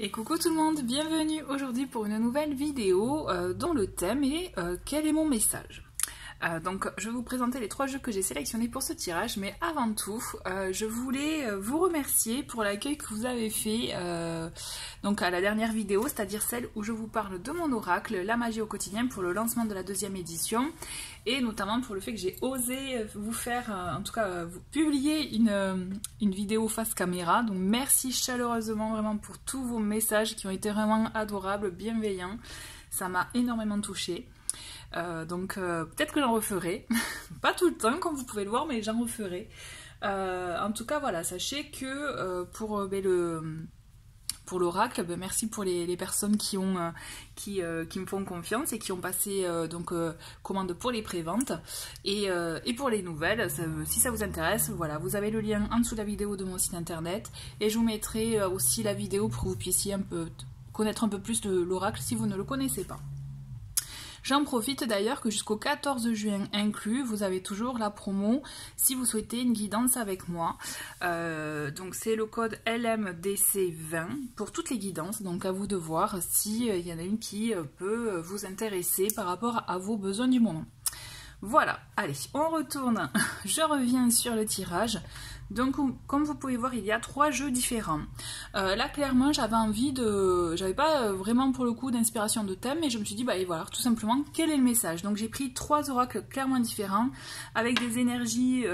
Et coucou tout le monde, bienvenue aujourd'hui pour une nouvelle vidéo dont le thème est quel est mon message. Donc je vais vous présenter les 3 jeux que j'ai sélectionnés pour ce tirage, mais avant tout je voulais vous remercier pour l'accueil que vous avez fait donc à la dernière vidéo, c'est-à-dire celle où je vous parle de mon oracle, la magie au quotidien, pour le lancement de la 2e édition, et notamment pour le fait que j'ai osé vous faire, en tout cas vous publier une vidéo face caméra. Donc merci chaleureusement vraiment pour tous vos messages qui ont été vraiment adorables, bienveillants, ça m'a énormément touchée. Donc peut-être que j'en referai, pas tout le temps comme vous pouvez le voir, mais j'en referai. En tout cas voilà, sachez que pour l'oracle, merci pour les personnes qui me font confiance et qui ont passé commande pour les préventes, et pour les nouvelles, si ça vous intéresse, voilà, vous avez le lien en dessous de la vidéo de mon site internet, et je vous mettrai aussi la vidéo pour que vous puissiez connaître un peu plus de l'oracle si vous ne le connaissez pas. J'en profite d'ailleurs que jusqu'au 14 juin inclus, vous avez toujours la promo si vous souhaitez une guidance avec moi. Donc c'est le code LMDC20 pour toutes les guidances, donc à vous de voir s'il y en a une qui peut vous intéresser par rapport à vos besoins du moment. Voilà, allez, on retourne, je reviens sur le tirage. Donc comme vous pouvez voir, il y a 3 jeux différents. Là clairement j'avais pas vraiment pour le coup d'inspiration de thème, mais je me suis dit et voilà, tout simplement quel est le message. Donc j'ai pris 3 oracles clairement différents, avec des énergies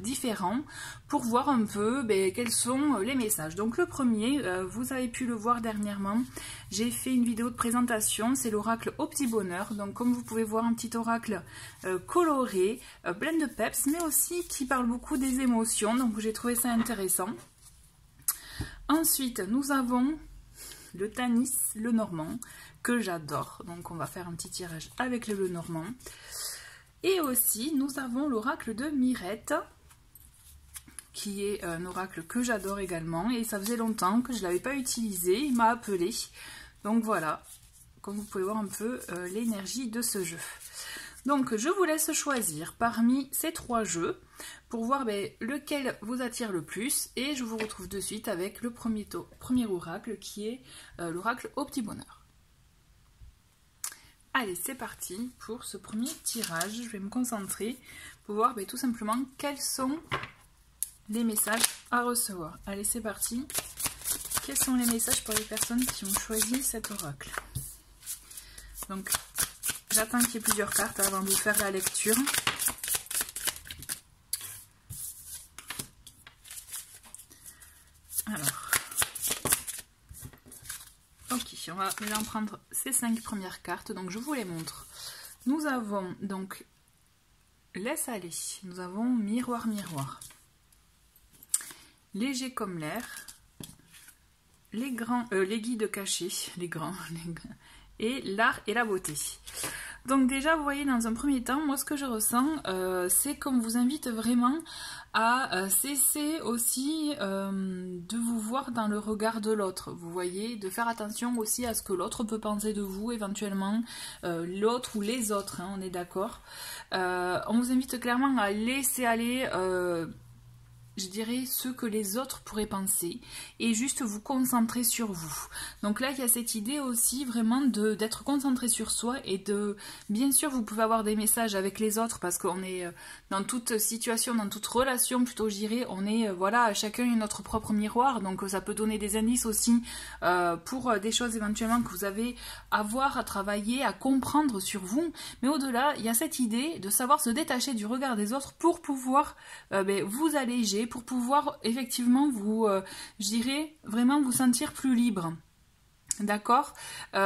différentes, pour voir un peu quels sont les messages. Donc le premier, vous avez pu le voir dernièrement, j'ai fait une vidéo de présentation, c'est l'oracle au petit bonheur. Donc comme vous pouvez voir, un petit oracle coloré, plein de peps, mais aussi qui parle beaucoup des émotions. Donc j'ai trouvé ça intéressant. Ensuite, nous avons le Tanis, le Normand, que j'adore. Donc on va faire un petit tirage avec le Normand. Et aussi, nous avons l'oracle de Mirette, qui est un oracle que j'adore également. Et ça faisait longtemps que je ne l'avais pas utilisé, il m'a appelé. Donc voilà, comme vous pouvez voir un peu l'énergie de ce jeu. Donc je vous laisse choisir parmi ces 3 jeux pour voir lequel vous attire le plus, et je vous retrouve de suite avec le premier oracle qui est l'oracle au petit bonheur. Allez, c'est parti pour ce premier tirage. Je vais me concentrer pour voir tout simplement quels sont les messages à recevoir. Allez, c'est parti. Quels sont les messages pour les personnes qui ont choisi cet oracle? Donc j'attends qu'il y ait plusieurs cartes avant de vous faire la lecture. Alors, ok, on va maintenant prendre ces 5 premières cartes, donc je vous les montre. Nous avons donc Laisse aller, nous avons Miroir, miroir, Léger comme l'air, les guides cachés, et l'art et la beauté. Donc déjà, vous voyez, dans un premier temps, moi ce que je ressens, c'est qu'on vous invite vraiment à cesser aussi de vous voir dans le regard de l'autre. Vous voyez, de faire attention aussi à ce que l'autre peut penser de vous, éventuellement, l'autre ou les autres, hein, on est d'accord. On vous invite clairement à laisser aller je dirais ce que les autres pourraient penser, et juste vous concentrer sur vous. Donc là il y a cette idée aussi vraiment d'être concentré sur soi, et bien sûr vous pouvez avoir des messages avec les autres, parce qu'on est dans toute situation, dans toute relation plutôt, je dirais, on est voilà, chacun est notre propre miroir, donc ça peut donner des indices aussi pour des choses éventuellement que vous avez à voir, à travailler, à comprendre sur vous. Mais au-delà, il y a cette idée de savoir se détacher du regard des autres pour pouvoir vous alléger, pour pouvoir effectivement vous, je dirais, vraiment vous sentir plus libre. D'accord, j'ai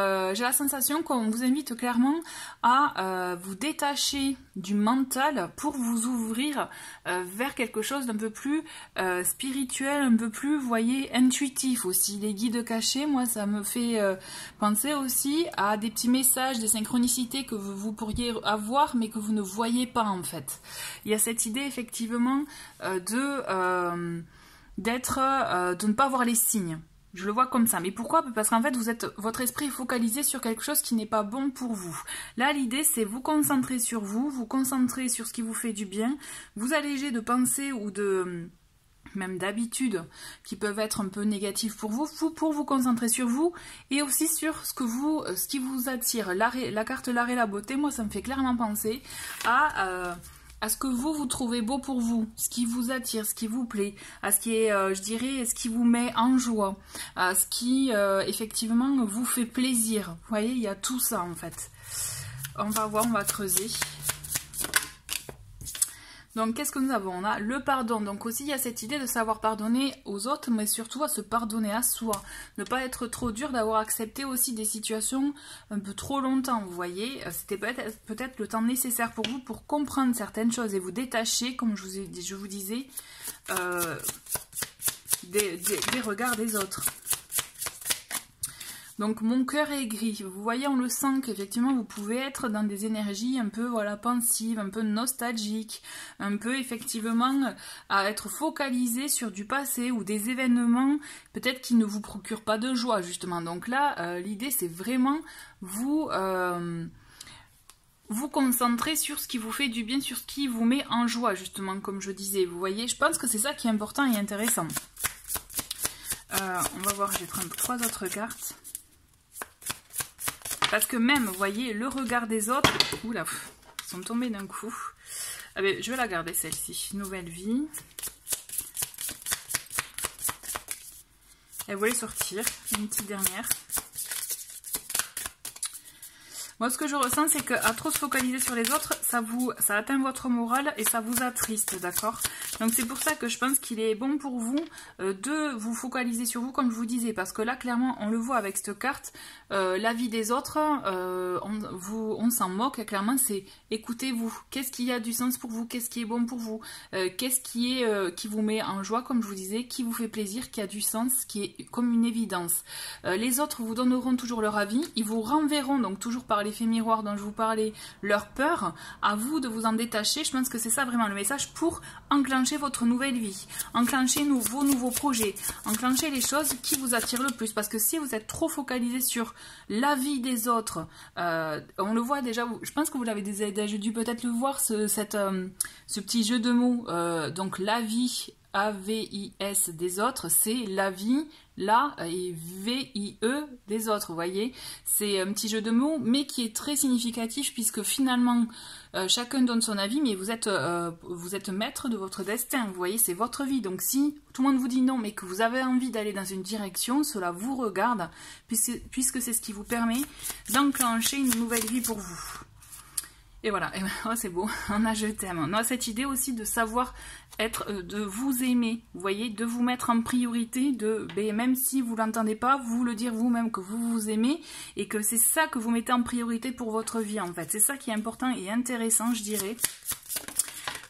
la sensation qu'on vous invite clairement à vous détacher du mental pour vous ouvrir vers quelque chose d'un peu plus spirituel, un peu plus, vous voyez, intuitif aussi. Les guides cachés, moi ça me fait penser aussi à des petits messages, des synchronicités que vous pourriez avoir mais que vous ne voyez pas en fait. Il y a cette idée effectivement de ne pas voir les signes. Je le vois comme ça. Mais pourquoi? Parce qu'en fait, votre esprit est focalisé sur quelque chose qui n'est pas bon pour vous. Là, l'idée, c'est vous concentrer sur vous concentrer sur ce qui vous fait du bien, vous alléger de pensées ou même d'habitude, qui peuvent être un peu négatives pour vous concentrer sur vous et aussi sur ce qui vous attire. La carte l'art et la beauté, moi ça me fait clairement penser à ce que vous trouvez beau pour vous, ce qui vous attire, ce qui vous plaît, à ce qui est, je dirais, ce qui vous met en joie, à ce qui effectivement vous fait plaisir. Vous voyez, il y a tout ça en fait. On va voir, on va creuser. Donc, qu'est-ce que nous avons? On a le pardon. Donc aussi, il y a cette idée de savoir pardonner aux autres, mais surtout à se pardonner à soi. Ne pas être trop dur, d'avoir accepté aussi des situations un peu trop longtemps, vous voyez. C'était peut-être le temps nécessaire pour vous pour comprendre certaines choses et vous détacher, comme je vous disais, des regards des autres. Donc mon cœur est gris, vous voyez, on le sent qu'effectivement vous pouvez être dans des énergies un peu voilà pensives, un peu nostalgiques, un peu effectivement à être focalisé sur du passé ou des événements peut-être qui ne vous procurent pas de joie justement. Donc là l'idée c'est vraiment vous concentrer sur ce qui vous fait du bien, sur ce qui vous met en joie justement comme je disais, vous voyez, je pense que c'est ça qui est important et intéressant. On va voir, je vais prendre 3 autres cartes. Parce que même, vous voyez, le regard des autres... Oula, ils sont tombés d'un coup. Ah ben, je vais la garder celle-ci. Nouvelle vie. Elle voulait sortir. Une petite dernière. Moi, ce que je ressens, c'est qu'à trop se focaliser sur les autres, ça atteint votre morale et ça vous attriste, d'accord? Donc, c'est pour ça que je pense qu'il est bon pour vous de vous focaliser sur vous, comme je vous disais. Parce que là, clairement, on le voit avec cette carte, la vie des autres, on s'en moque. Clairement, c'est écoutez-vous. Qu'est-ce qui a du sens pour vous? Qu'est-ce qui est bon pour vous? Qu'est-ce qui vous met en joie, comme je vous disais, qui vous fait plaisir, qui a du sens, qui est comme une évidence. Les autres vous donneront toujours leur avis. Ils vous renverront, donc toujours par l'effet miroir dont je vous parlais, leur peur, à vous de vous en détacher. Je pense que c'est ça vraiment le message pour enclencher votre nouvelle vie, enclencher vos nouveaux projets, enclencher les choses qui vous attirent le plus. Parce que si vous êtes trop focalisé sur la vie des autres, on le voit déjà, je pense que vous l'avez déjà dû peut-être le voir, ce petit jeu de mots, donc la vie, A-V-I-S des autres, c'est la vie, là, et V-I-E des autres, vous voyez. C'est un petit jeu de mots, mais qui est très significatif, puisque finalement, chacun donne son avis, mais vous êtes maître de votre destin, vous voyez, c'est votre vie. Donc si tout le monde vous dit non, mais que vous avez envie d'aller dans une direction, cela vous regarde, puisque c'est ce qui vous permet d'enclencher une nouvelle vie pour vous. Et voilà, oh, c'est beau, on a je t'aime. On a cette idée aussi de savoir de vous aimer, vous voyez, de vous mettre en priorité, même si vous l'entendez pas, vous le dire vous-même que vous vous aimez et que c'est ça que vous mettez en priorité pour votre vie en fait. C'est ça qui est important et intéressant, je dirais,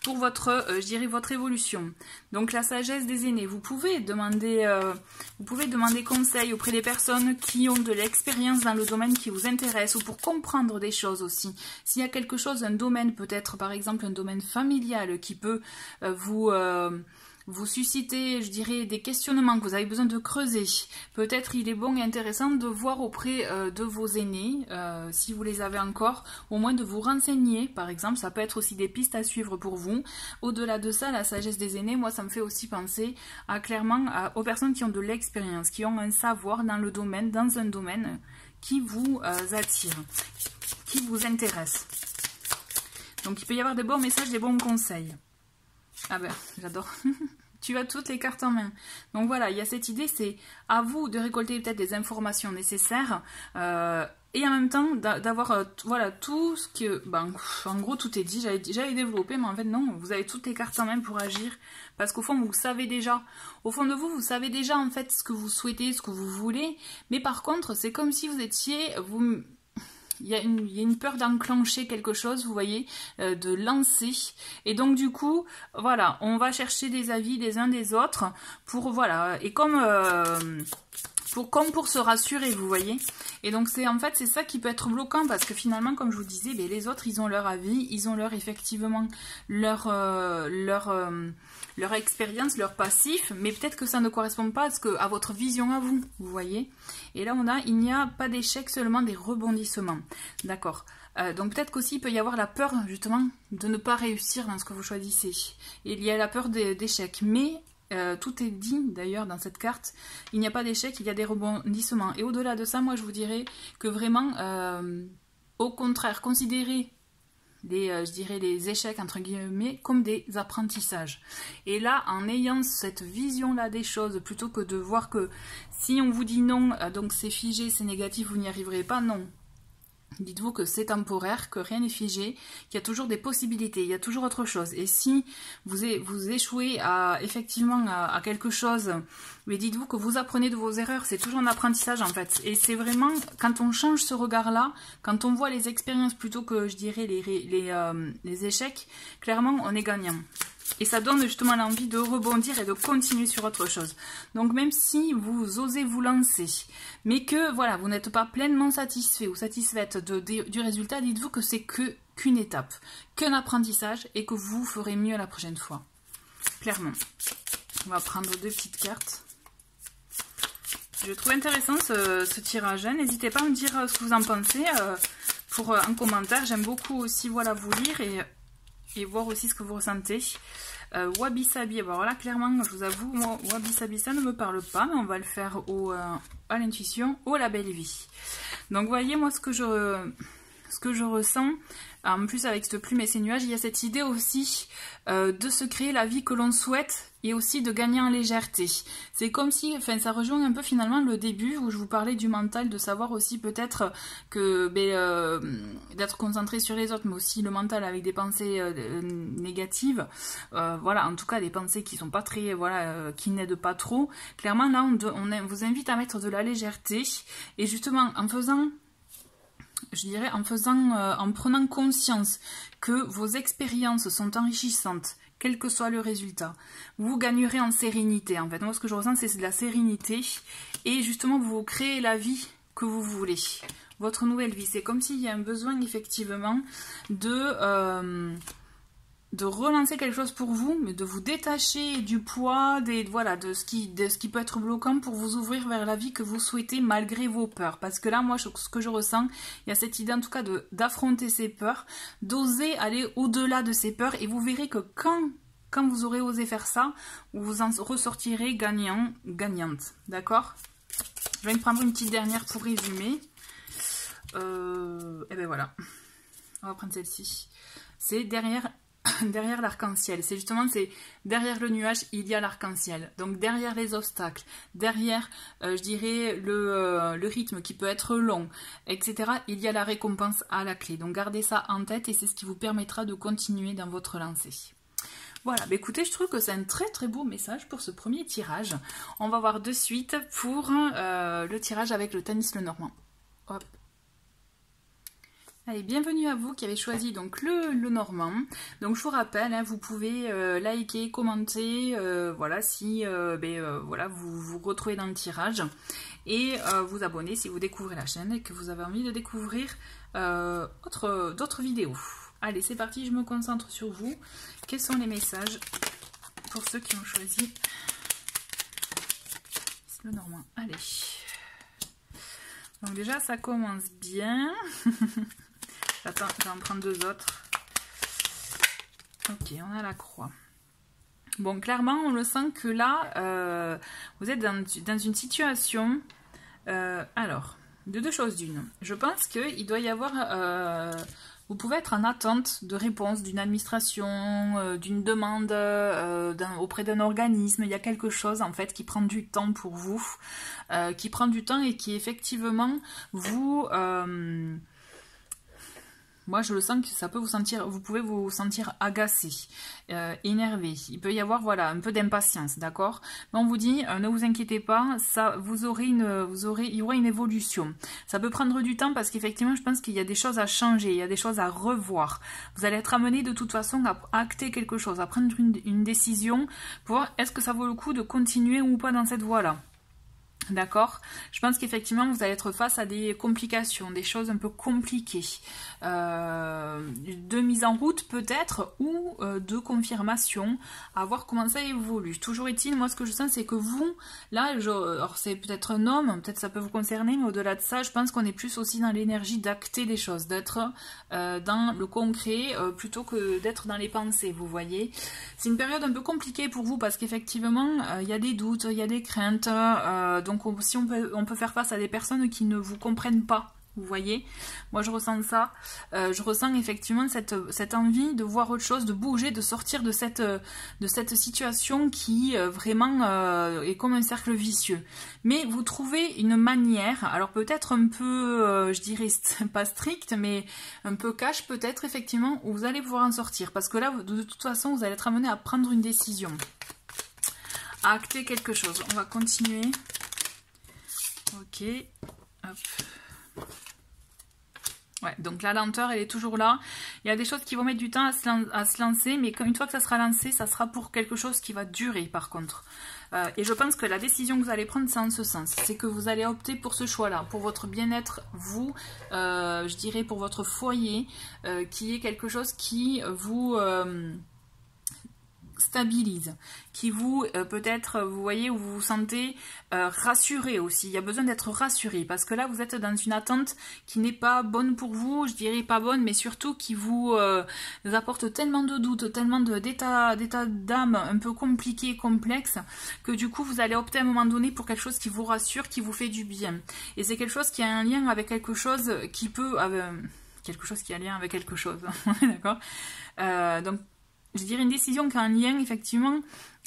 pour votre évolution. Donc la sagesse des aînés, vous pouvez demander conseil auprès des personnes qui ont de l'expérience dans le domaine qui vous intéresse ou pour comprendre des choses aussi. S'il y a quelque chose, un domaine peut-être par exemple un domaine familial qui peut vous suscitez, je dirais, des questionnements que vous avez besoin de creuser. Peut-être il est bon et intéressant de voir auprès de vos aînés, si vous les avez encore, au moins de vous renseigner, par exemple, ça peut être aussi des pistes à suivre pour vous. Au-delà de ça, la sagesse des aînés, moi ça me fait aussi penser aux personnes qui ont de l'expérience, qui ont un savoir dans un domaine qui vous attire, qui vous intéresse. Donc il peut y avoir des bons messages, des bons conseils. Ah ben, j'adore. Tu as toutes les cartes en main. Donc voilà, il y a cette idée, c'est à vous de récolter peut-être des informations nécessaires et en même temps d'avoir voilà, tout ce que... en gros, tout est dit. J'allais développer, mais en fait non, vous avez toutes les cartes en main pour agir. Parce qu'au fond, vous savez déjà. Au fond de vous, vous savez déjà en fait ce que vous souhaitez, ce que vous voulez. Mais par contre, c'est comme si vous étiez... Il y a une peur d'enclencher quelque chose, vous voyez, de lancer. Et donc du coup, voilà, on va chercher des avis des uns des autres pour, voilà, et comme pour se rassurer, vous voyez. Et donc en fait c'est ça qui peut être bloquant parce que finalement, comme je vous disais, les autres ils ont leur avis, ils ont effectivement leur expérience, leur passif, mais peut-être que ça ne correspond pas à votre vision à vous, vous voyez. Et là il n'y a pas d'échec, seulement des rebondissements, d'accord. Donc peut-être qu'aussi il peut y avoir la peur justement de ne pas réussir dans ce que vous choisissez. Et il y a la peur d'échec, mais Tout est dit d'ailleurs dans cette carte. Il n'y a pas d'échec, il y a des rebondissements. Et au-delà de ça, moi je vous dirais que vraiment, au contraire, considérez je dirais les échecs entre guillemets comme des apprentissages. Et là, en ayant cette vision-là des choses, plutôt que de voir que si on vous dit non, donc c'est figé, c'est négatif, vous n'y arriverez pas, non. Dites-vous que c'est temporaire, que rien n'est figé, qu'il y a toujours des possibilités, il y a toujours autre chose. Et si vous échouez effectivement à quelque chose, mais dites-vous que vous apprenez de vos erreurs, c'est toujours un apprentissage en fait. Et c'est vraiment, quand on change ce regard-là, quand on voit les expériences plutôt que, je dirais, les échecs, clairement, on est gagnant. Et ça donne justement l'envie de rebondir et de continuer sur autre chose. Donc même si vous osez vous lancer, mais que voilà, vous n'êtes pas pleinement satisfait ou satisfaite du résultat, dites-vous que c'est qu'une étape, qu'un apprentissage et que vous ferez mieux la prochaine fois. Clairement. On va prendre 2 petites cartes. Je trouve intéressant ce tirage. N'hésitez pas à me dire ce que vous en pensez en commentaire. J'aime beaucoup aussi voilà, vous lire et voir aussi ce que vous ressentez. Wabi Sabi, alors là clairement je vous avoue, moi Wabi Sabi ça ne me parle pas, mais on va le faire à l'intuition, au La Belle Vie. Donc voyez moi ce que je ressens, en plus avec cette plume et ces nuages, il y a cette idée aussi de se créer la vie que l'on souhaite et aussi de gagner en légèreté. C'est comme si, enfin ça rejoint un peu finalement le début où je vous parlais du mental, de savoir aussi peut-être que d'être concentré sur les autres, mais aussi le mental avec des pensées négatives, voilà, en tout cas des pensées qui sont pas très, voilà, qui n'aident pas trop. Clairement là on vous invite à mettre de la légèreté et justement en faisant, je dirais, en prenant conscience que vos expériences sont enrichissantes, quel que soit le résultat, vous gagnerez en sérénité. En fait, moi, ce que je ressens, c'est de la sérénité. Et justement, vous créez la vie que vous voulez. Votre nouvelle vie. C'est comme s'il y a un besoin, effectivement, de relancer quelque chose pour vous, mais de vous détacher du poids, de ce qui peut être bloquant pour vous ouvrir vers la vie que vous souhaitez malgré vos peurs. Parce que là, moi, ce que je ressens, il y a cette idée en tout cas d'affronter ces peurs, d'oser aller au-delà de ces peurs, et vous verrez que quand vous aurez osé faire ça, vous en ressortirez gagnant, gagnante. D'accord? Je vais me prendre une petite dernière pour résumer. Et ben voilà. On va prendre celle-ci. C'est derrière l'arc-en-ciel, c'est derrière le nuage, il y a l'arc-en-ciel. Donc derrière les obstacles, derrière, je dirais, le rythme qui peut être long, etc., il y a la récompense à la clé. Donc gardez ça en tête et c'est ce qui vous permettra de continuer dans votre lancée. Voilà, bah écoutez, je trouve que c'est un très très beau message pour ce premier tirage. On va voir de suite pour le tirage avec le Tanis Lenormand. Hop. Allez, bienvenue à vous qui avez choisi donc le Normand. Donc je vous rappelle, hein, vous pouvez liker, commenter, voilà, si voilà, vous retrouvez dans le tirage, et vous abonner si vous découvrez la chaîne et que vous avez envie de découvrir d'autres vidéos. Allez, c'est parti, je me concentre sur vous. Quels sont les messages pour ceux qui ont choisi le Normand? Allez. Donc déjà, ça commence bien. Attends, je vais en prendre 2 autres. Ok, on a la croix. Bon, clairement, on le sent que là, vous êtes dans une situation... alors, de 2 choses d'une. Je pense qu'il doit y avoir... vous pouvez être en attente de réponse d'une administration, d'une demande auprès d'un organisme. Il y a quelque chose, en fait, qui prend du temps pour vous. Qui prend du temps et qui, effectivement, vous... moi, je le sens que ça peut vous pouvez vous sentir agacé, énervé. Il peut y avoir, voilà, un peu d'impatience, d'accord? Mais on vous dit, ne vous inquiétez pas, ça, il y aura une évolution. Ça peut prendre du temps parce qu'effectivement, je pense qu'il y a des choses à changer, il y a des choses à revoir. Vous allez être amené de toute façon à acter quelque chose, à prendre une décision pour voir est-ce que ça vaut le coup de continuer ou pas dans cette voie-là. D'accord? Je pense qu'effectivement, vous allez être face à des complications, des choses un peu compliquées. De mise en route peut-être, ou de confirmation, à voir comment ça évolue. Toujours est-il, moi ce que je sens, c'est que vous, là, alors c'est peut-être un homme, peut-être ça peut vous concerner, mais au-delà de ça, je pense qu'on est plus aussi dans l'énergie d'acter des choses, d'être dans le concret, plutôt que d'être dans les pensées, vous voyez. C'est une période un peu compliquée pour vous, parce qu'effectivement, il y a des doutes, il y a des craintes, donc si on peut faire face à des personnes qui ne vous comprennent pas, vous voyez. Moi je ressens ça, je ressens effectivement cette envie de voir autre chose, de bouger, de sortir de cette situation qui vraiment est comme un cercle vicieux. Mais vous trouvez une manière, alors peut-être un peu, je dirais pas stricte, mais un peu cash peut-être effectivement, où vous allez pouvoir en sortir. Parce que là, de toute façon, vous allez être amené à prendre une décision, à acter quelque chose. On va continuer. Ok, hop. Ouais, donc la lenteur, elle est toujours là. Il y a des choses qui vont mettre du temps à se lancer, mais une fois que ça sera lancé, ça sera pour quelque chose qui va durer par contre. Et je pense que la décision que vous allez prendre, c'est en ce sens. C'est que vous allez opter pour ce choix-là, pour votre bien-être, vous, je dirais pour votre foyer, qui est quelque chose qui vous... stabilise, qui vous peut-être vous voyez où vous vous sentez rassuré aussi. Il y a besoin d'être rassuré parce que là vous êtes dans une attente qui n'est pas bonne pour vous, je dirais pas bonne, mais surtout qui vous apporte tellement de doutes, tellement d'état d'âme un peu compliqué, complexe, que du coup vous allez opter à un moment donné pour quelque chose qui vous rassure, qui vous fait du bien. Et c'est quelque chose qui a un lien avec quelque chose qui peut quelque chose qui a un lien avec quelque chose, d'accord. Donc je dirais une décision qui a un lien effectivement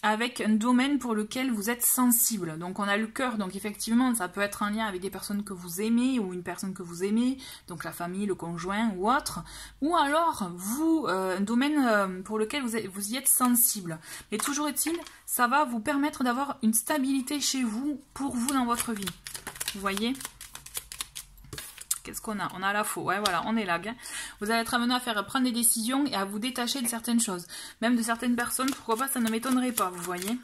avec un domaine pour lequel vous êtes sensible. Donc on a le cœur, donc effectivement ça peut être un lien avec des personnes que vous aimez ou une personne que vous aimez, donc la famille, le conjoint ou autre. Ou alors vous, un domaine pour lequel vous y êtes sensible. Mais toujours est-il, ça va vous permettre d'avoir une stabilité chez vous, pour vous dans votre vie. Vous voyez ? Qu'est-ce qu'on a? On a la faux. Ouais, voilà, on est là. Hein. Vous allez être amené à prendre des décisions et à vous détacher de certaines choses. Même de certaines personnes, pourquoi pas, ça ne m'étonnerait pas, vous voyez.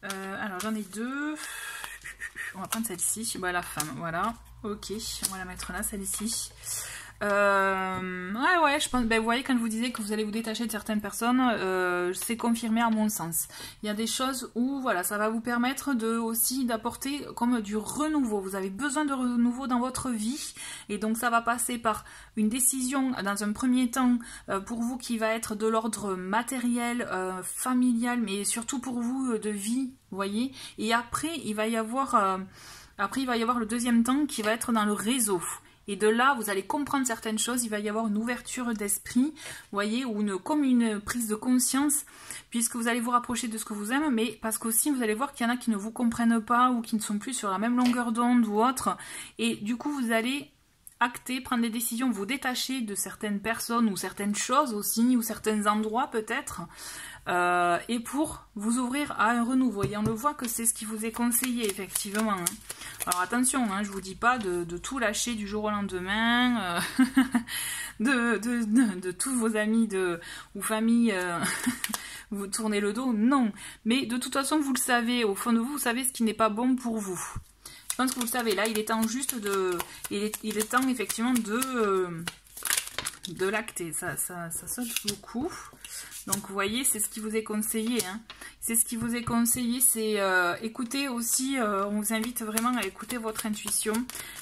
Alors, j'en ai deux. On va prendre celle-ci. Bah, la femme, voilà. Ok, on va la mettre là, celle-ci. Ouais, je pense, ben, vous voyez, quand je vous disais que vous allez vous détacher de certaines personnes, c'est confirmé à mon sens. Il y a des choses où, voilà, ça va vous permettre aussi d'apporter comme du renouveau. Vous avez besoin de renouveau dans votre vie, et donc ça va passer par une décision, dans un premier temps, pour vous qui va être de l'ordre matériel, familial, mais surtout pour vous de vie, vous voyez. Et après, il va y avoir le deuxième temps qui va être dans le réseau. Et de là, vous allez comprendre certaines choses, il va y avoir une ouverture d'esprit, vous voyez, ou comme une prise de conscience, puisque vous allez vous rapprocher de ce que vous aimez, mais parce qu'aussi vous allez voir qu'il y en a qui ne vous comprennent pas, ou qui ne sont plus sur la même longueur d'onde ou autre, et du coup vous allez acter, prendre des décisions, vous détacher de certaines personnes, ou certaines choses aussi, ou certains endroits peut-être, et pour vous ouvrir à un renouveau. Et on le voit que c'est ce qui vous est conseillé, effectivement. Hein. Alors attention, hein, je vous dis pas de tout lâcher du jour au lendemain, de tous vos amis ou familles, vous tournez le dos, non. Mais de toute façon, vous le savez, au fond de vous, vous savez ce qui n'est pas bon pour vous. Je pense que vous le savez, là, il est temps juste il est temps effectivement de l'acter. Ça saute beaucoup. Donc vous voyez, c'est ce qui vous est conseillé. Hein. C'est ce qui vous est conseillé, c'est écouter aussi, on vous invite vraiment à écouter votre intuition.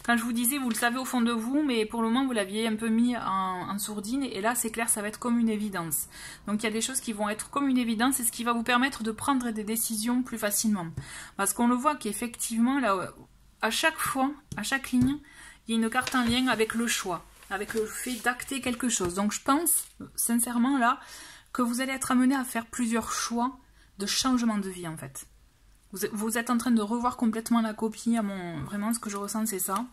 Quand je vous disais, vous le savez au fond de vous, mais pour le moment vous l'aviez un peu mis en sourdine, et là c'est clair, ça va être comme une évidence. Donc il y a des choses qui vont être comme une évidence, et ce qui va vous permettre de prendre des décisions plus facilement. Parce qu'on le voit qu'effectivement, là, à chaque fois, à chaque ligne, il y a une carte en lien avec le choix, avec le fait d'acter quelque chose. Donc je pense, sincèrement là, que vous allez être amené à faire plusieurs choix de changement de vie en fait. Vous êtes en train de revoir complètement la copie, vraiment ce que je ressens c'est ça.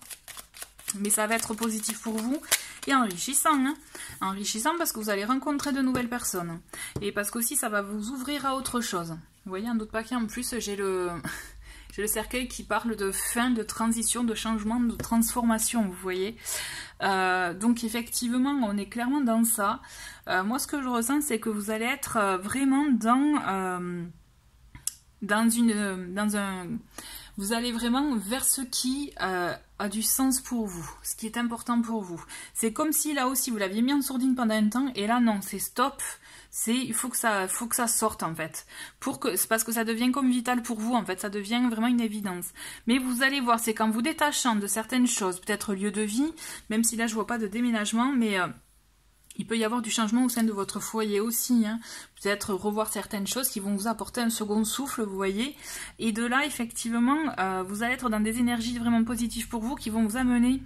Mais ça va être positif pour vous et enrichissant. Hein. Enrichissant parce que vous allez rencontrer de nouvelles personnes. Et parce qu'aussi ça va vous ouvrir à autre chose. Vous voyez, un autre paquet en plus, j'ai le cercueil qui parle de fin, de transition, de changement, de transformation, vous voyez. Donc effectivement, on est clairement dans ça. Moi, ce que je ressens, c'est que vous allez être vraiment dans vous allez vraiment vers ce qui a du sens pour vous, ce qui est important pour vous. C'est comme si là aussi vous l'aviez mis en sourdine pendant un temps et là non, c'est stop. Il faut que ça sorte en fait. C'est parce que ça devient comme vital pour vous en fait, ça devient vraiment une évidence. Mais vous allez voir, c'est qu'en vous détachant de certaines choses, peut-être lieu de vie, même si là je vois pas de déménagement, mais il peut y avoir du changement au sein de votre foyer aussi, hein. Peut-être revoir certaines choses qui vont vous apporter un second souffle, vous voyez. Et de là, effectivement, vous allez être dans des énergies vraiment positives pour vous qui vont vous amener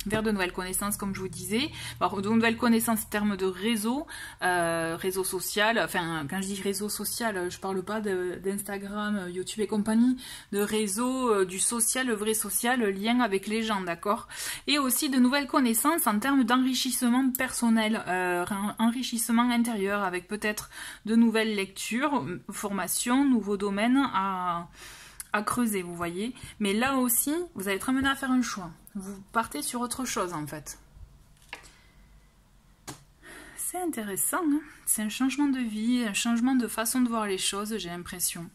vers de nouvelles connaissances, comme je vous disais. Alors, de nouvelles connaissances en termes de réseau, réseau social. Enfin, quand je dis réseau social, je parle pas d'Instagram, YouTube et compagnie, de réseau, du social, le vrai social, le lien avec les gens, d'accord. Et aussi de nouvelles connaissances en termes d'enrichissement personnel, enrichissement intérieur, avec peut-être de nouvelles lectures, formations, nouveaux domaines à creuser, vous voyez. Mais là aussi, vous allez être amené à faire un choix. Vous partez sur autre chose, en fait. C'est intéressant, hein. C'est un changement de vie, un changement de façon de voir les choses, j'ai l'impression.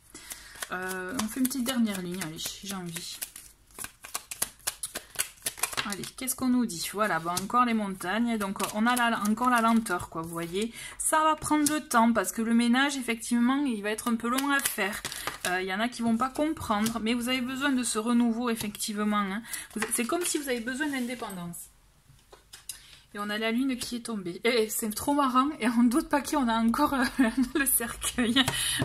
On fait une petite dernière ligne, allez, j'ai envie. Allez, qu'est-ce qu'on nous dit? Voilà, bon, encore les montagnes, donc on a encore la lenteur, quoi, vous voyez. Ça va prendre du temps, parce que le ménage, effectivement, il va être un peu long à faire. Il y en a qui vont pas comprendre, mais vous avez besoin de ce renouveau, effectivement, hein. C'est comme si vous avez besoin d'indépendance. Et on a la lune qui est tombée. Et c'est trop marrant, et on ne doute pas qu'on a encore le cercueil.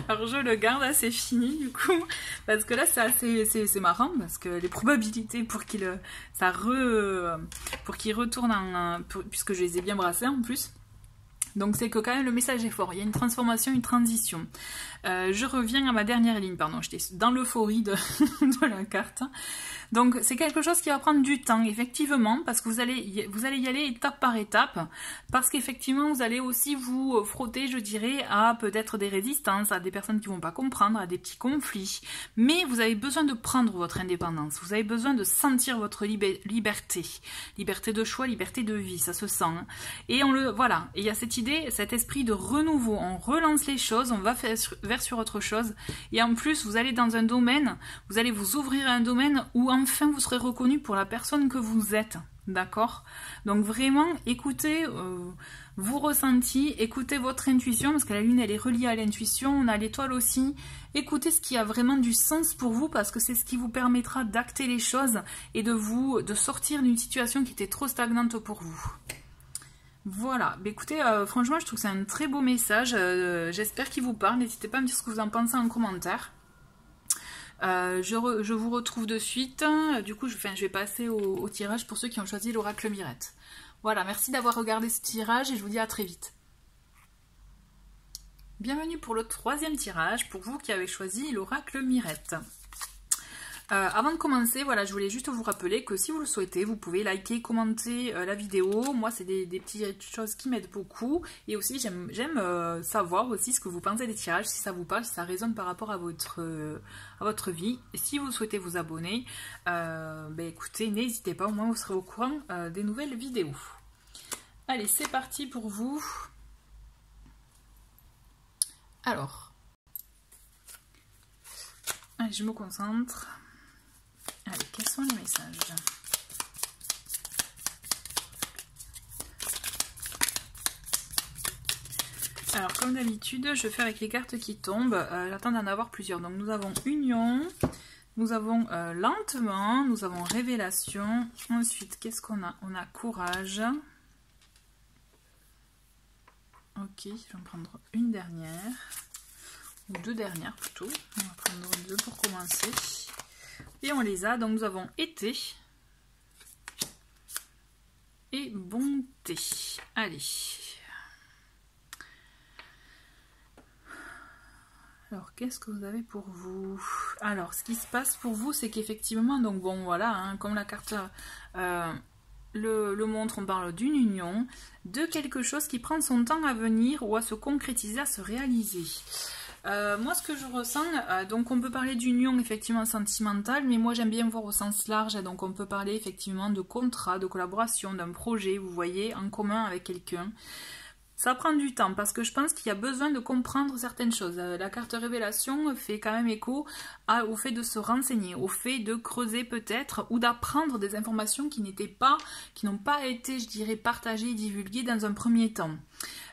Alors je le garde, c'est fini du coup. Parce que là c'est marrant, parce que les probabilités pour qu'il retourne puisque je les ai bien brassés en plus. Donc c'est que quand même le message est fort, il y a une transformation, une transition. Je reviens à ma dernière ligne, pardon, j'étais dans l'euphorie de la carte. Donc c'est quelque chose qui va prendre du temps, effectivement, parce que vous allez y aller étape par étape, parce qu'effectivement vous allez aussi vous frotter, je dirais, à peut-être des résistances, à des personnes qui vont pas comprendre, à des petits conflits, mais vous avez besoin de prendre votre indépendance, vous avez besoin de sentir votre liberté de choix, liberté de vie, ça se sent, hein. Et voilà, et il y a cette idée, cet esprit de renouveau, on relance les choses, on va vers sur autre chose, et en plus vous allez dans un domaine, vous allez vous ouvrir à un domaine où enfin vous serez reconnu pour la personne que vous êtes, d'accord? Donc vraiment écoutez vos ressentis, écoutez votre intuition, parce que la lune elle est reliée à l'intuition, on a l'étoile aussi. Écoutez ce qui a vraiment du sens pour vous, parce que c'est ce qui vous permettra d'acter les choses et de sortir d'une situation qui était trop stagnante pour vous. Voilà, bah écoutez, franchement je trouve que c'est un très beau message, j'espère qu'il vous parle, n'hésitez pas à me dire ce que vous en pensez en commentaire. Je vous retrouve de suite, du coup je vais passer au tirage pour ceux qui ont choisi l'oracle Mirette. Voilà, merci d'avoir regardé ce tirage et je vous dis à très vite. Bienvenue pour le troisième tirage, pour vous qui avez choisi l'oracle Mirette. Avant de commencer, voilà, je voulais juste vous rappeler que si vous le souhaitez, vous pouvez liker, commenter la vidéo. Moi, c'est des petites choses qui m'aident beaucoup. Et aussi, j'aime savoir aussi ce que vous pensez des tirages, si ça vous parle, si ça résonne par rapport à votre vie. Et si vous souhaitez vous abonner, écoutez, n'hésitez pas, au moins vous serez au courant des nouvelles vidéos. Allez, c'est parti pour vous. Alors, allez, je me concentre. Allez, quels sont les messages? Alors, comme d'habitude, je fais avec les cartes qui tombent. J'attends d'en avoir plusieurs. Donc, nous avons union, nous avons lentement, nous avons révélation. Ensuite, qu'est-ce qu'on a? On a courage. Ok, je vais en prendre une dernière. Ou deux dernières plutôt. On va prendre deux pour commencer. Et on les a, donc nous avons été et bonté. Allez. Alors, qu'est-ce que vous avez pour vous? Alors, ce qui se passe pour vous, c'est qu'effectivement, donc bon, voilà, hein, comme la carte le montre, on parle d'une union, de quelque chose qui prend son temps à venir ou à se concrétiser, à se réaliser. Moi ce que je ressens, donc on peut parler d'union effectivement sentimentale, mais moi j'aime bien voir au sens large, donc on peut parler effectivement de contrat, de collaboration, d'un projet, vous voyez, en commun avec quelqu'un. Ça prend du temps parce que je pense qu'il y a besoin de comprendre certaines choses. La carte révélation fait quand même écho au fait de se renseigner, au fait de creuser peut-être ou d'apprendre des informations qui n'ont pas été, je dirais, partagées et divulguées dans un premier temps.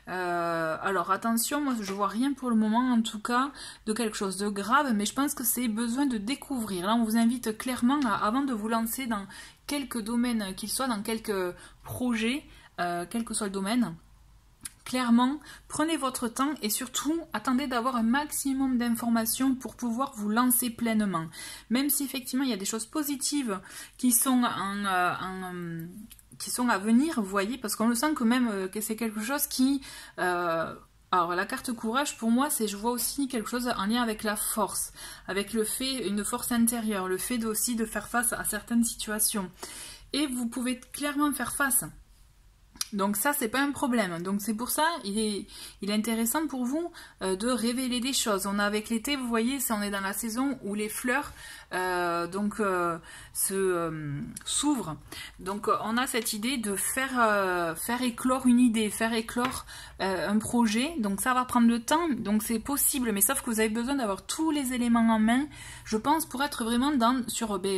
Alors attention, moi je vois rien pour le moment en tout cas de quelque chose de grave, mais je pense que c'est besoin de découvrir. Là on vous invite clairement avant de vous lancer dans quelques domaines qu'ils soient, dans quelques projets, quel que soit le domaine. Clairement, prenez votre temps et surtout, attendez d'avoir un maximum d'informations pour pouvoir vous lancer pleinement. Même si effectivement, il y a des choses positives qui sont à venir, vous voyez, parce qu'on le sent quand même que c'est quelque chose qui... alors la carte courage, pour moi, je vois aussi quelque chose en lien avec la force, avec le fait, une force intérieure, le fait aussi de faire face à certaines situations. Et vous pouvez clairement faire face. Donc ça, c'est pas un problème. Donc c'est pour ça, il est intéressant pour vous de révéler des choses. On a avec l'été, vous voyez, on est dans la saison où les fleurs s'ouvrent. Donc on a cette idée de faire éclore une idée, faire éclore un projet. Donc ça va prendre le temps, donc c'est possible, mais sauf que vous avez besoin d'avoir tous les éléments en main, je pense, pour être vraiment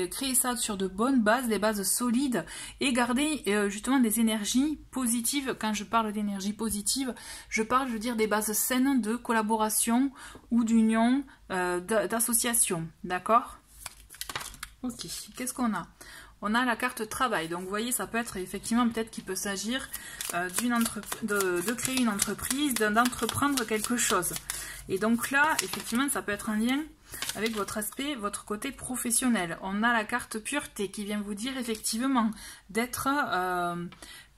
créer ça sur de bonnes bases, des bases solides, et garder justement des énergies positives. Quand je parle d'énergie positive, je veux dire, des bases saines de collaboration ou d'union, d'association, d'accord? Ok, qu'est-ce qu'on a? On a la carte travail, donc vous voyez, ça peut être effectivement, peut-être qu'il peut s'agir de créer une entreprise, d'entreprendre quelque chose. Et donc là, effectivement, ça peut être en lien avec votre aspect, votre côté professionnel. On a la carte pureté qui vient vous dire effectivement d'être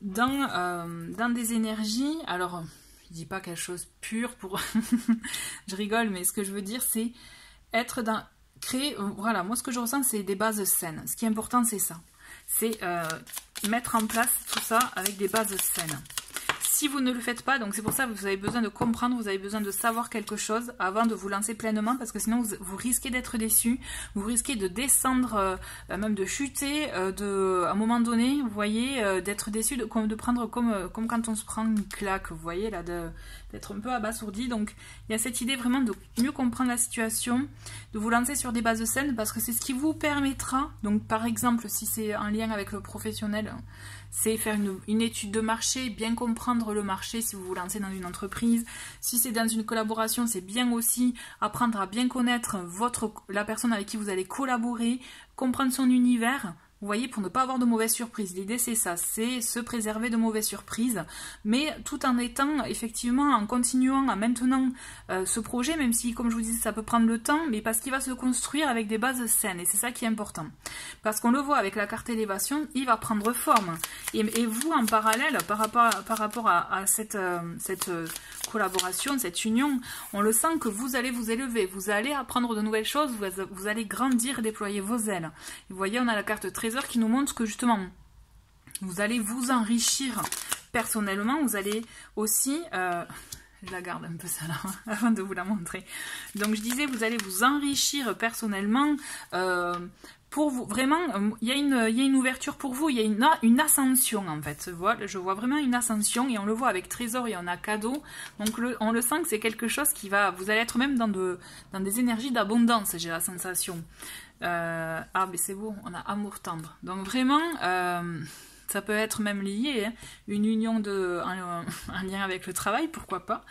dans des énergies. Alors, je dis pas quelque chose pur pour... je rigole, mais ce que je veux dire, c'est être dans... Voilà, moi ce que je ressens, c'est des bases saines. Ce qui est important, c'est ça. C'est mettre en place tout ça avec des bases saines. Si vous ne le faites pas, donc c'est pour ça que vous avez besoin de comprendre, vous avez besoin de savoir quelque chose avant de vous lancer pleinement, parce que sinon vous risquez d'être déçu, vous risquez de descendre, même de chuter, à un moment donné, vous voyez, d'être déçu, de prendre comme quand on se prend une claque, vous voyez, là, d'être un peu abasourdi. Donc il y a cette idée vraiment de mieux comprendre la situation, de vous lancer sur des bases saines, parce que c'est ce qui vous permettra, donc par exemple, si c'est en lien avec le professionnel, c'est faire une étude de marché, bien comprendre le marché si vous vous lancez dans une entreprise. Si c'est dans une collaboration, c'est bien aussi apprendre à bien connaître la personne avec qui vous allez collaborer, comprendre son univers. Vous voyez, pour ne pas avoir de mauvaises surprises. L'idée, c'est ça, c'est se préserver de mauvaises surprises, mais tout en étant, effectivement, en continuant, en maintenant ce projet, même si, comme je vous disais, ça peut prendre le temps, mais parce qu'il va se construire avec des bases saines, et c'est ça qui est important. Parce qu'on le voit avec la carte élévation, il va prendre forme. Et vous, en parallèle, par rapport à cette collaboration, cette union, on le sent que vous allez vous élever, vous allez apprendre de nouvelles choses, vous allez grandir, déployer vos ailes. Et vous voyez, on a la carte trésor qui nous montre que justement vous allez vous enrichir personnellement, vous allez aussi je la garde un peu ça là avant de vous la montrer. Donc je disais, vous allez vous enrichir personnellement pour vous, vraiment, il y a une ouverture pour vous, il y a une ascension en fait. Voilà, je vois vraiment une ascension, et on le voit avec trésor et on a cadeau. Donc on le sent que c'est quelque chose qui va, vous allez être même dans des énergies d'abondance, j'ai la sensation. Ah mais c'est beau, on a amour tendre. Donc vraiment, ça peut être même lié, hein, une union en lien avec le travail, pourquoi pas.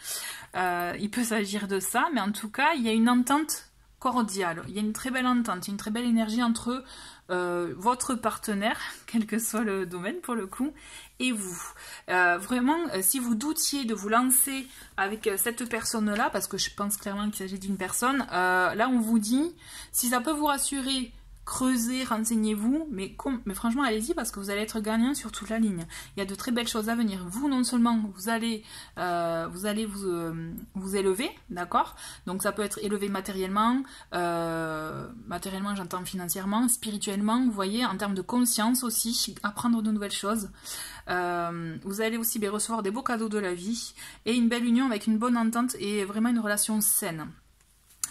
Il peut s'agir de ça, mais en tout cas, il y a une entente cordiale. Il y a une très belle entente, une très belle énergie entre votre partenaire, quel que soit le domaine pour le coup, et vous. Vraiment, si vous doutiez de vous lancer avec cette personne-là, parce que je pense clairement qu'il s'agit d'une personne, là on vous dit, si ça peut vous rassurer, creusez, renseignez-vous, mais franchement allez-y, parce que vous allez être gagnant sur toute la ligne. Il y a de très belles choses à venir. Vous, non seulement vous allez vous élever, d'accord? Donc ça peut être élevé matériellement, j'entends financièrement, spirituellement, vous voyez, en termes de conscience aussi, apprendre de nouvelles choses. Vous allez aussi recevoir des beaux cadeaux de la vie, et une belle union avec une bonne entente et vraiment une relation saine.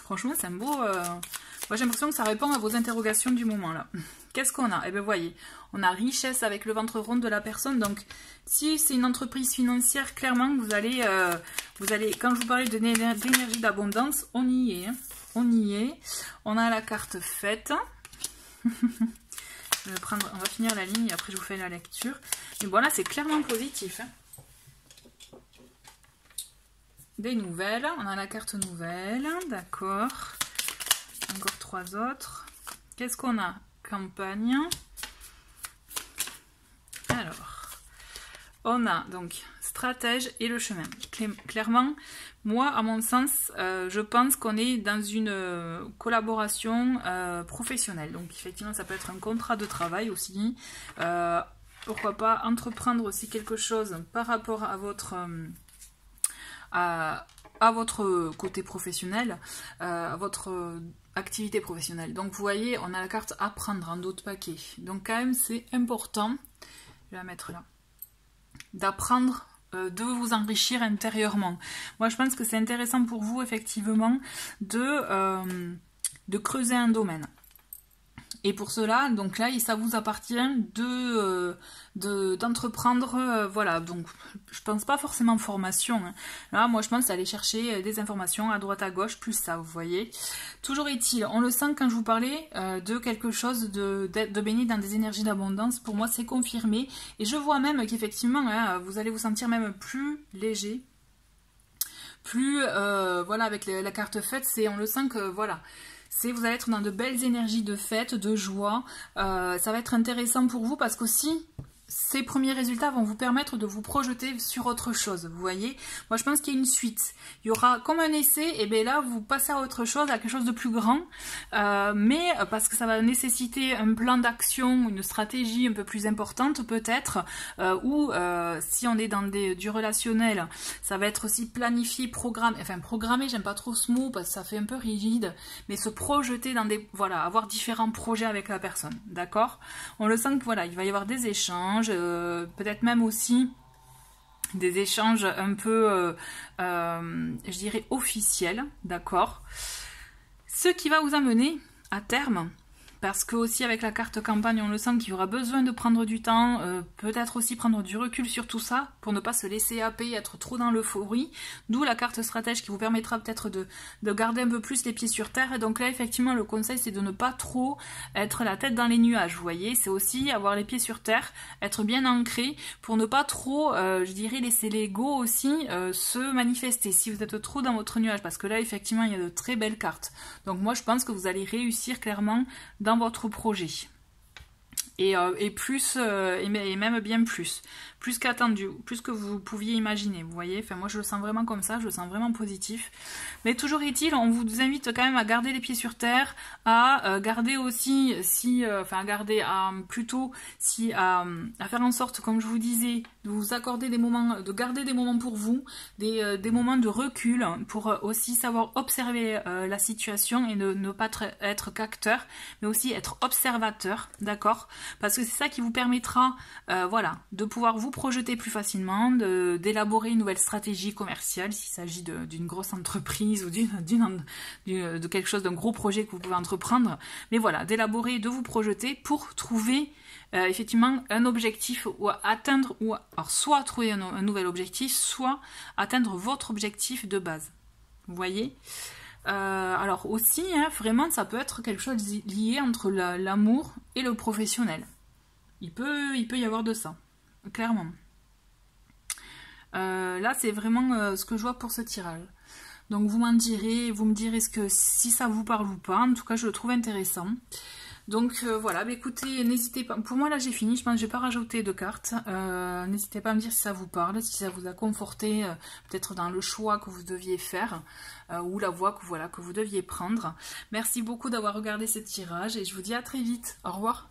Franchement, c'est un beau... Moi j'ai l'impression que ça répond à vos interrogations du moment là. Qu'est-ce qu'on a? Eh bien voyez, on a richesse avec le ventre rond de la personne. Donc si c'est une entreprise financière, clairement vous allez, quand je vous parlais d'énergie d'abondance, on y est. Hein. On y est. On a la carte faite. On va finir la ligne et après je vous fais la lecture. Mais voilà, c'est clairement positif. Hein. Des nouvelles. On a la carte nouvelle. D'accord. Encore 3 autres. Qu'est-ce qu'on a? Campagne. Alors, on a donc stratège et le chemin. Clairement, moi, à mon sens, je pense qu'on est dans une collaboration professionnelle. Donc, effectivement, ça peut être un contrat de travail aussi. Pourquoi pas entreprendre aussi quelque chose par rapport à votre côté professionnel, à votre activité professionnelle. Donc, vous voyez, on a la carte apprendre en d'autres paquets. Donc, quand même, c'est important, je vais la mettre là, d'apprendre, de vous enrichir intérieurement. Moi, je pense que c'est intéressant pour vous, effectivement, de creuser un domaine. Et pour cela, donc là, ça vous appartient d'entreprendre, voilà. Donc, je pense pas forcément formation. Hein. Là, moi, je pense aller chercher des informations à droite à gauche, plus ça, vous voyez. Toujours est-il, on le sent quand je vous parlais de quelque chose de baigner dans des énergies d'abondance. Pour moi, c'est confirmé. Et je vois même qu'effectivement, hein, vous allez vous sentir même plus léger. Plus, voilà, avec la carte faite, on le sent que, voilà. Vous allez être dans de belles énergies de fête, de joie. Ça va être intéressant pour vous parce qu'aussi, ces premiers résultats vont vous permettre de vous projeter sur autre chose. Vous voyez, moi je pense qu'il y a une suite. Il y aura comme un essai, et bien là vous passez à autre chose, à quelque chose de plus grand. Mais parce que ça va nécessiter un plan d'action, une stratégie un peu plus importante peut-être. Ou si on est dans du relationnel, ça va être aussi planifié, programmé. Enfin programmé, j'aime pas trop ce mot parce que ça fait un peu rigide. Mais se projeter dans des... Voilà, avoir différents projets avec la personne. D'accord? On le sent que voilà, il va y avoir des échanges. Peut-être même aussi des échanges un peu, je dirais, officiels, d'accord. Ce qui va vous amener à terme, parce que aussi avec la carte campagne, on le sent qu'il y aura besoin de prendre du temps, peut-être aussi prendre du recul sur tout ça, pour ne pas se laisser happer, être trop dans l'euphorie, d'où la carte stratège qui vous permettra peut-être de garder un peu plus les pieds sur terre, et donc là effectivement le conseil c'est de ne pas trop être la tête dans les nuages, vous voyez, c'est aussi avoir les pieds sur terre, être bien ancré, pour ne pas trop, je dirais, laisser l'ego aussi se manifester, si vous êtes trop dans votre nuage, parce que là effectivement il y a de très belles cartes, donc moi je pense que vous allez réussir clairement dans votre projet et plus et même bien plus qu'attendu, plus que vous pouviez imaginer, vous voyez, enfin moi je le sens vraiment comme ça, je le sens vraiment positif, mais toujours est-il, on vous invite quand même à garder les pieds sur terre, à garder aussi, à faire en sorte, comme je vous disais, de vous accorder des moments, de garder des moments pour vous, des moments de recul, pour aussi savoir observer la situation et ne pas être qu'acteur, mais aussi être observateur, d'accord, parce que c'est ça qui vous permettra, voilà, de pouvoir vous projeter plus facilement, d'élaborer une nouvelle stratégie commerciale s'il s'agit d'une grosse entreprise ou de quelque chose, d'un gros projet que vous pouvez entreprendre, mais voilà, d'élaborer, de vous projeter pour trouver effectivement un objectif ou atteindre, alors soit trouver un nouvel objectif, soit atteindre votre objectif de base, vous voyez. Alors aussi, hein, vraiment ça peut être quelque chose lié entre l'amour et le professionnel, il peut y avoir de ça, clairement. Là c'est vraiment ce que je vois pour ce tirage, donc vous me direz si ça vous parle ou pas, en tout cas je le trouve intéressant. Donc voilà, bah écoutez, n'hésitez pas, pour moi là j'ai fini, je pense que je vais pas rajouter de cartes, n'hésitez pas à me dire si ça vous parle, si ça vous a conforté, peut-être dans le choix que vous deviez faire, ou la voie que vous deviez prendre. Merci beaucoup d'avoir regardé ce tirage et je vous dis à très vite, au revoir.